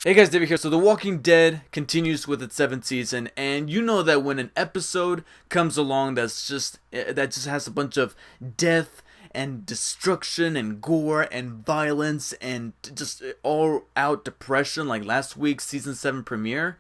Hey guys, David here. So The Walking Dead continues with its 7th season, and you know that when an episode comes along that just has a bunch of death and destruction and gore and violence and just all out depression like last week's season 7 premiere,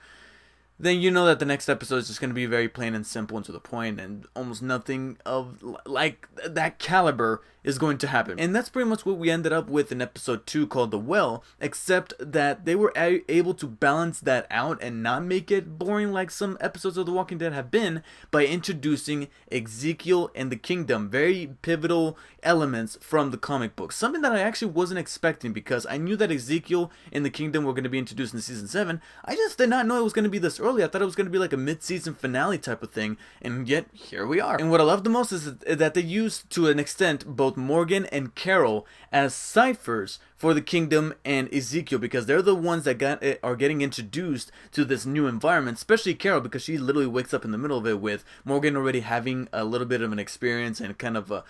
then you know that the next episode is just going to be very plain and simple and to the point, and almost nothing of like that caliber is going to happen. And that's pretty much what we ended up with in episode 2 called The Well, except that they were able to balance that out and not make it boring like some episodes of The Walking Dead have been by introducing Ezekiel and the Kingdom, very pivotal elements from the comic book. Something that I actually wasn't expecting, because I knew that Ezekiel and the Kingdom were going to be introduced in season 7. I just did not know it was going to be this early. I thought it was going to be like a mid-season finale type of thing, and yet here we are. And what I love the most is that they used, to an extent, both Morgan and Carol as ciphers for the Kingdom and Ezekiel, because they're the ones that are getting introduced to this new environment, especially Carol, because she literally wakes up in the middle of it with Morgan already having a little bit of an experience and kind of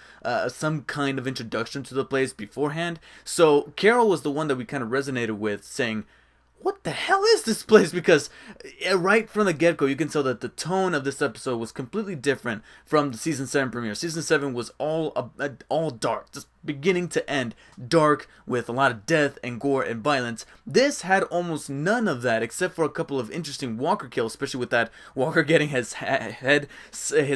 some kind of introduction to the place beforehand. So Carol was the one that we kind of resonated with, saying, what the hell is this place? Because right from the get-go, you can tell that the tone of this episode was completely different from the season 7 premiere. Season 7 was all dark, just beginning to end dark, with a lot of death and gore and violence. This had almost none of that, except for a couple of interesting Walker kills, especially with that Walker getting his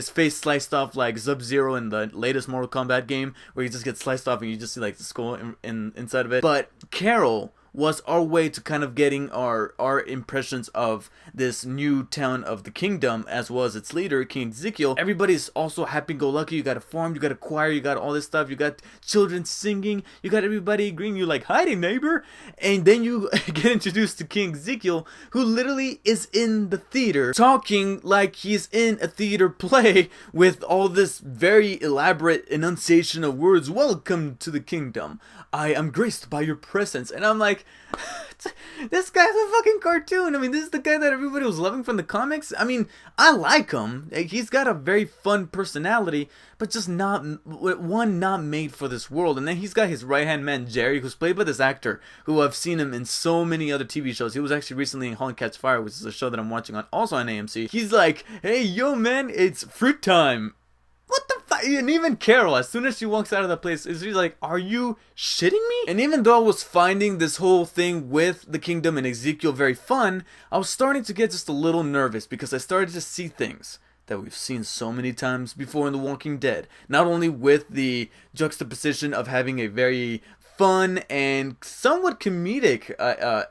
face sliced off like Sub-Zero in the latest Mortal Kombat game, where he just gets sliced off and you just see like the skull inside of it. But Carol was our way to kind of getting our impressions of this new town of the Kingdom, as well as its leader, King Ezekiel. Everybody's also happy-go-lucky. You got a farm, you got a choir, you got all this stuff, you got children singing, you got everybody agreeing, you like, hiding neighbor. And then you get introduced to King Ezekiel, who literally is in the theater, talking like he's in a theater play, with all this very elaborate enunciation of words. Welcome to the Kingdom. I am graced by your presence. And I'm like, this guy's a fucking cartoon. I mean, this is the guy that everybody was loving from the comics. I mean, I like him. He's got a very fun personality, but just not made for this world. And then he's got his right-hand man, Jerry, who's played by this actor, who I've seen him in so many other TV shows. He was actually recently in *Holland Catch Fire*, which is a show that I'm watching also on AMC. He's like, hey, yo, man, it's fruit time. What the fuck? And even Carol, as soon as she walks out of that place, she's like, are you shitting me? And even though I was finding this whole thing with the Kingdom and Ezekiel very fun, I was starting to get just a little nervous, because I started to see things that we've seen so many times before in The Walking Dead. Not only with the juxtaposition of having a very fun and somewhat comedic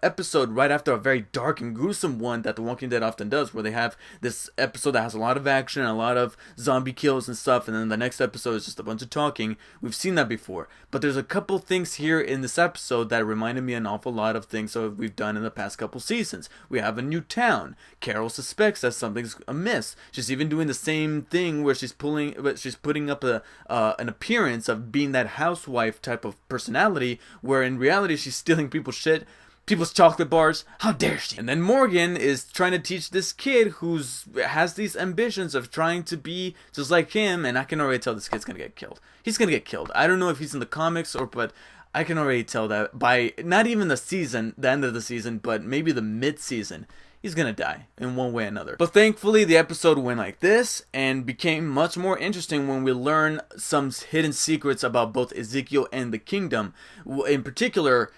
episode right after a very dark and gruesome one that The Walking Dead often does, where they have this episode that has a lot of action and a lot of zombie kills and stuff, and then the next episode is just a bunch of talking. We've seen that before, but there's a couple things here in this episode that reminded me an awful lot of things that we've done in the past couple seasons. We have a new town. Carol suspects that something's amiss. She's even doing the same thing where she's putting up an appearance of being that housewife type of personality, where in reality she's stealing people's shit, people's chocolate bars. How dare she? And then Morgan is trying to teach this kid who has these ambitions of trying to be just like him, and I can already tell this kid's gonna get killed. He's gonna get killed. I don't know if he's in the comics but I can already tell that by not even the end of the season, but maybe the mid-season. He's gonna die in one way or another. But thankfully, the episode went like this and became much more interesting when we learn some hidden secrets about both Ezekiel and the Kingdom. In particular,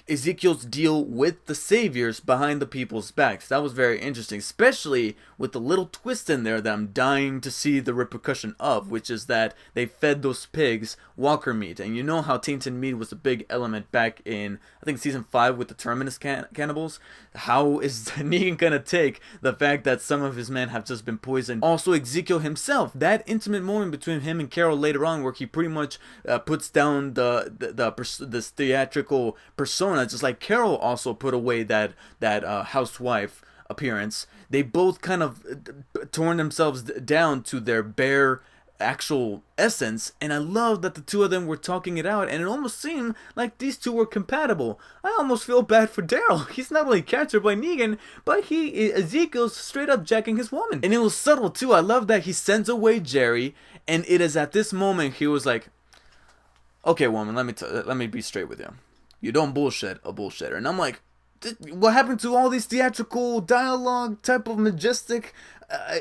Ezekiel's deal with the saviors behind the people's backs. That was very interesting, especially with the little twist in there that I'm dying to see the repercussion of, which is that they fed those pigs walker meat. And you know how tainted meat was a big element back in, I think, season 5 with the Terminus cannibals. How is Negan gonna take the fact that some of his men have just been poisoned? Also, Ezekiel himself, that intimate moment between him and Carol later on, where he pretty much puts down the theatrical persona, just like Carol also put away that housewife appearance. They both kind of torn themselves down to their bare actual essence, and I love that the two of them were talking it out, and it almost seemed like these two were compatible. I almost feel bad for Daryl. He's not only captured by Negan, but Ezekiel's straight up jacking his woman. And it was subtle too. I love that he sends away Jerry, and it is at this moment he was like, okay, woman, let me be straight with you. You don't bullshit a bullshitter. And I'm like, What happened to all these theatrical dialogue type of majestic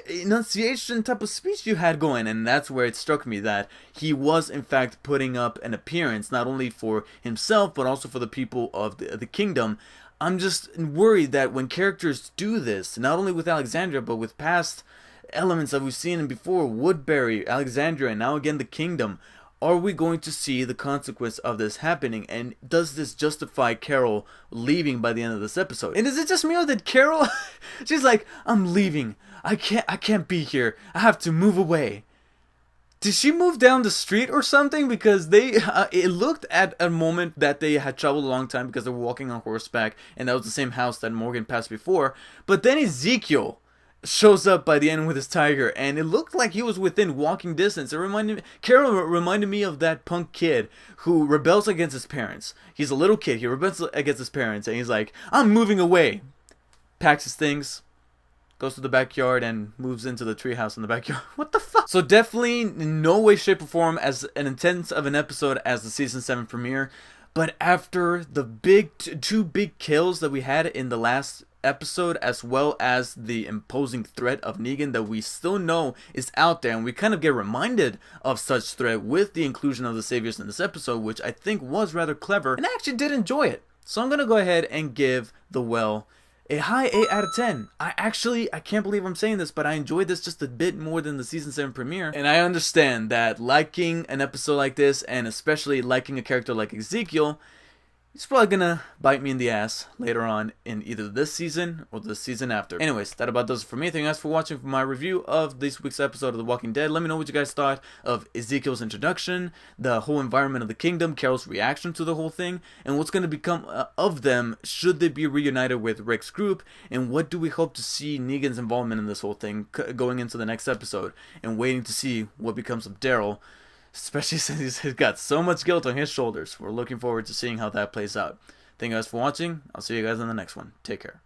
enunciation type of speech you had going? And that's where it struck me that he was in fact putting up an appearance not only for himself but also for the people of the kingdom. I'm just worried that when characters do this, not only with Alexandria but with past elements that we've seen in before, Woodbury, Alexandria, and now again the kingdom, are we going to see the consequence of this happening? And does this justify Carol leaving by the end of this episode? And is it just me, or did Carol she's like, I'm leaving, I can't be here, I have to move away? Did she move down the street or something? Because they it looked at a moment that they had traveled a long time because they were walking on horseback, and that was the same house that Morgan passed before. But then Ezekiel shows up by the end with his tiger, and it looked like he was within walking distance. Carol reminded me of that punk kid who rebels against his parents. He's a little kid, he rebels against his parents, and he's like, I'm moving away. Packs his things, goes to the backyard, and moves into the treehouse in the backyard. What the fuck? So definitely in no way, shape, or form as an intense of an episode as the season 7 premiere. But after the two big kills that we had in the last episode, as well as the imposing threat of Negan that we still know is out there, and we kind of get reminded of such threat with the inclusion of the saviors in this episode, which I think was rather clever, and I actually did enjoy it. So I'm gonna go ahead and give The Well a high 8 out of 10. I can't believe I'm saying this, but I enjoyed this just a bit more than the season 7 premiere. And I understand that liking an episode like this, and especially liking a character like Ezekiel, it's probably gonna bite me in the ass later on in either this season or the season after. Anyways, that about does it for me. Thank you guys for watching my review of this week's episode of The Walking Dead. Let me know what you guys thought of Ezekiel's introduction, the whole environment of the kingdom, Carol's reaction to the whole thing, and what's gonna become of them should they be reunited with Rick's group, and what do we hope to see Negan's involvement in this whole thing going into the next episode, and waiting to see what becomes of Daryl. Especially since he's got so much guilt on his shoulders. We're looking forward to seeing how that plays out. Thank you guys for watching. I'll see you guys in the next one. Take care.